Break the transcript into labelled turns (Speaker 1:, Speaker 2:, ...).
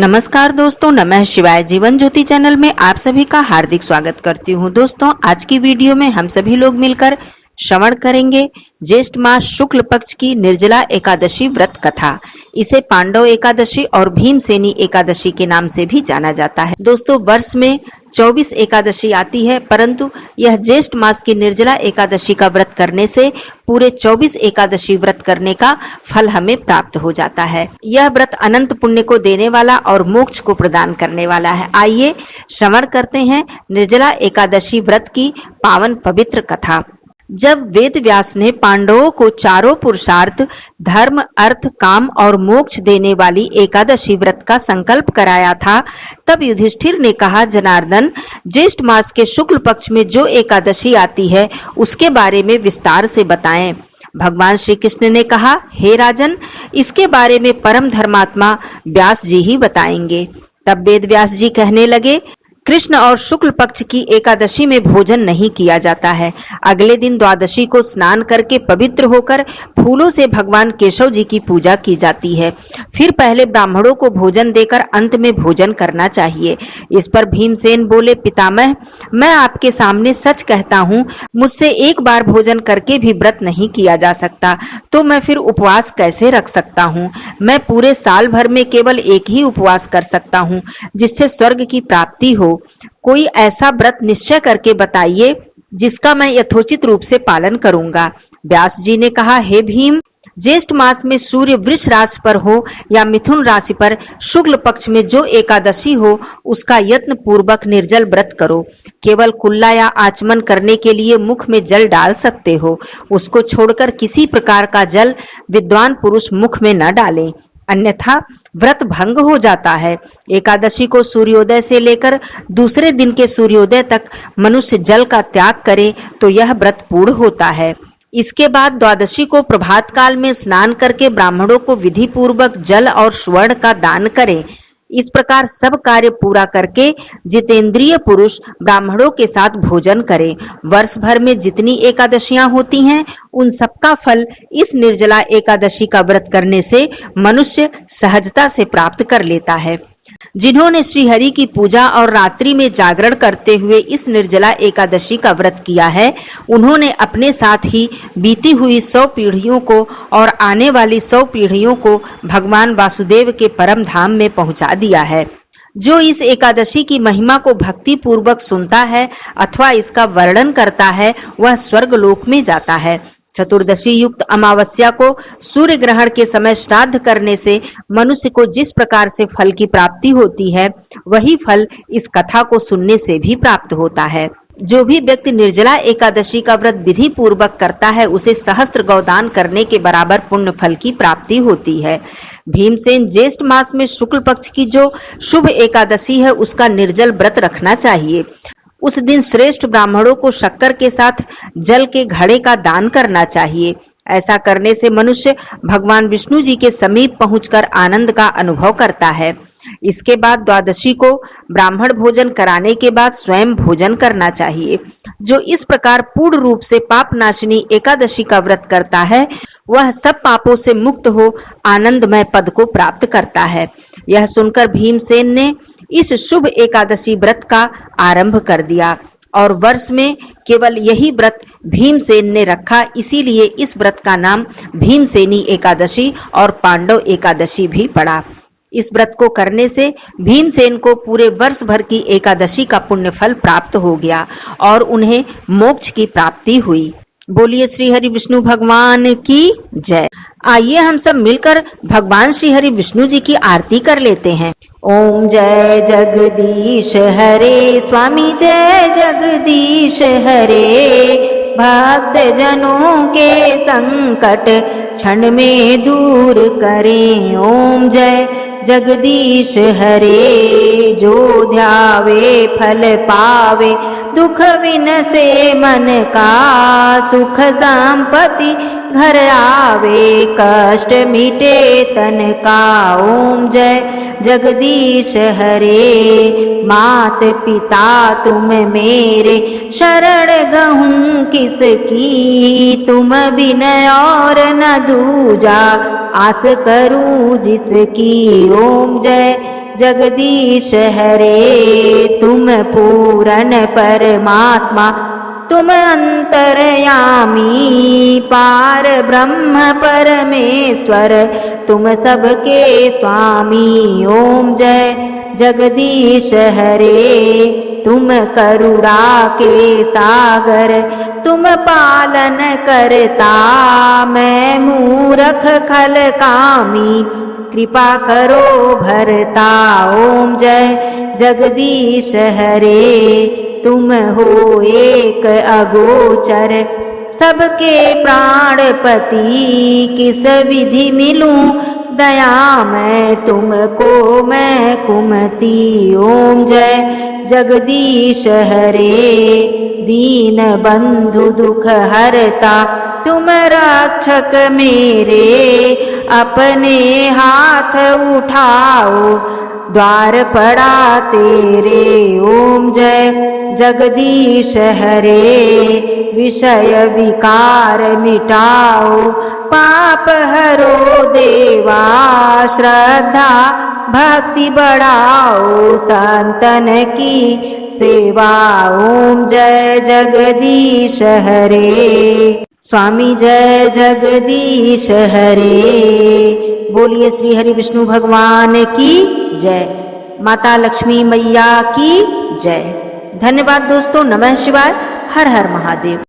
Speaker 1: नमस्कार दोस्तों, नमः शिवाय। जीवन ज्योति चैनल में आप सभी का हार्दिक स्वागत करती हूँ। दोस्तों, आज की वीडियो में हम सभी लोग मिलकर श्रवण करेंगे ज्येष्ठ मास शुक्ल पक्ष की निर्जला एकादशी व्रत कथा। इसे पांडव एकादशी और भीमसेनी एकादशी के नाम से भी जाना जाता है। दोस्तों, वर्ष में 24 एकादशी आती है, परंतु यह ज्येष्ठ मास की निर्जला एकादशी का व्रत करने से पूरे 24 एकादशी व्रत करने का फल हमें प्राप्त हो जाता है। यह व्रत अनंत पुण्य को देने वाला और मोक्ष को प्रदान करने वाला है। आइए श्रवण करते हैं निर्जला एकादशी व्रत की पावन पवित्र कथा। जब वेद व्यास ने पांडवों को चारों पुरुषार्थ धर्म, अर्थ, काम और मोक्ष देने वाली एकादशी व्रत का संकल्प कराया था, तब युधिष्ठिर ने कहा, जनार्दन, ज्येष्ठ मास के शुक्ल पक्ष में जो एकादशी आती है उसके बारे में विस्तार से बताएं। भगवान श्री कृष्ण ने कहा, हे राजन, इसके बारे में परम धर्मात्मा व्यास जी ही बताएंगे। तब वेद व्यास जी कहने लगे, कृष्ण और शुक्ल पक्ष की एकादशी में भोजन नहीं किया जाता है। अगले दिन द्वादशी को स्नान करके पवित्र होकर फूलों से भगवान केशव जी की पूजा की जाती है। फिर पहले ब्राह्मणों को भोजन देकर अंत में भोजन करना चाहिए। इस पर भीमसेन बोले, पितामह, मैं आपके सामने सच कहता हूँ, मुझसे एक बार भोजन करके भी व्रत नहीं किया जा सकता, तो मैं फिर उपवास कैसे रख सकता हूँ? मैं पूरे साल भर में केवल एक ही उपवास कर सकता हूँ जिससे स्वर्ग की प्राप्ति हो। कोई ऐसा व्रत निश्चय करके बताइए जिसका मैं यथोचित रूप से पालन करूंगा। व्यास जी ने कहा, हे भीम, ज्येष्ठ मास में सूर्य वृष राशि पर हो या मिथुन राशि पर शुक्ल पक्ष में जो एकादशी हो उसका यत्न पूर्वक निर्जल व्रत करो। केवल कुल्ला या आचमन करने के लिए मुख में जल डाल सकते हो। उसको छोड़कर किसी प्रकार का जल विद्वान पुरुष मुख में न डालें, अन्यथा व्रत भंग हो जाता है। एकादशी को सूर्योदय से लेकर दूसरे दिन के सूर्योदय तक मनुष्य जल का त्याग करे तो यह व्रत पूर्ण होता है। इसके बाद द्वादशी को प्रभात काल में स्नान करके ब्राह्मणों को विधि पूर्वक जल और स्वर्ण का दान करें। इस प्रकार सब कार्य पूरा करके जितेंद्रिय पुरुष ब्राह्मणों के साथ भोजन करें। वर्ष भर में जितनी एकादशियां होती हैं, उन सबका फल इस निर्जला एकादशी का व्रत करने से मनुष्य सहजता से प्राप्त कर लेता है। जिन्होंने श्रीहरि की पूजा और रात्रि में जागरण करते हुए इस निर्जला एकादशी का व्रत किया है, उन्होंने अपने साथ ही बीती हुई 100 पीढ़ियों को और आने वाली 100 पीढ़ियों को भगवान वासुदेव के परम धाम में पहुंचा दिया है। जो इस एकादशी की महिमा को भक्ति पूर्वक सुनता है अथवा इसका वर्णन करता है, वह स्वर्ग लोक में जाता है। चतुर्दशी युक्त अमावस्या को सूर्य ग्रहण के समय श्राद्ध करने से मनुष्य को जिस प्रकार से फल की प्राप्ति होती है, वही फल इस कथा को सुनने से भी प्राप्त होता है। जो भी व्यक्ति निर्जला एकादशी का व्रत विधि पूर्वक करता है, उसे सहस्त्र गौदान करने के बराबर पुण्य फल की प्राप्ति होती है। भीमसेन, ज्येष्ठ मास में शुक्ल पक्ष की जो शुभ एकादशी है उसका निर्जल व्रत रखना चाहिए। उस दिन श्रेष्ठ ब्राह्मणों को शक्कर के साथ जल के घड़े का दान करना चाहिए। ऐसा करने से मनुष्य भगवान विष्णु जी के समीप पहुंचकर आनंद का अनुभव करता है। इसके बाद द्वादशी को ब्राह्मण भोजन कराने के बाद स्वयं भोजन करना चाहिए। जो इस प्रकार पूर्ण रूप से पाप नाशिनी एकादशी का व्रत करता है, वह सब पापों से मुक्त हो आनंदमय पद को प्राप्त करता है। यह सुनकर भीमसेन ने इस शुभ एकादशी व्रत का आरंभ कर दिया और वर्ष में केवल यही व्रत भीमसेन ने रखा। इसीलिए इस व्रत का नाम भीमसेनी एकादशी और पांडव एकादशी भी पड़ा। इस व्रत को करने से भीमसेन को पूरे वर्ष भर की एकादशी का पुण्य फल प्राप्त हो गया और उन्हें मोक्ष की प्राप्ति हुई। बोलिए श्री हरि विष्णु भगवान की जय। आइए हम सब मिलकर भगवान श्री हरि विष्णु जी की आरती कर लेते हैं। ओम जय जगदीश हरे स्वामी, जय जगदीश हरे। भक्त जनों के संकट क्षण में दूर करें। ओम जय जगदीश हरे। जो ध्यावे फल पावे, दुख विनसे मन का। सुख संपत्ति घर आवे, कष्ट मिटे तन का। ओम जय जगदीश हरे। मात पिता तुम मेरे, शरण गहूं किसकी। तुम बिन और न दूजा, आस करूं जिसकी। ओम जय जगदीश हरे तुम पूर्ण परमात्मा, तुम अंतर्यामी पार ब्रह्म परमेश्वर, तुम सबके स्वामी। ओम जय जगदीश हरे तुम करुणा के सागर, तुम पालन करता मैं मूरख खल कामी, कृपा करो भरता। ओम जय जगदीश हरे तुम हो एक अगोचर, सबके प्राणपति किस विधि मिलूं दया मैं तुमको मैं कुमति। ओम जय जगदीश हरे दीन बंधु दुख हरता, तुम रक्षक मेरे अपने हाथ उठाओ, द्वार पड़ा तेरे। ओम जय जगदीश हरे विषय विकार मिटाओ, पाप हरो देवा श्रद्धा भक्ति बढ़ाओ, संतन की सेवा। ओम जय जगदीश हरे स्वामी जय जगदीश हरे। बोलिए श्री हरि विष्णु भगवान की जय, माता लक्ष्मी मैया की जय। धन्यवाद दोस्तों। नमः शिवाय। हर हर महादेव।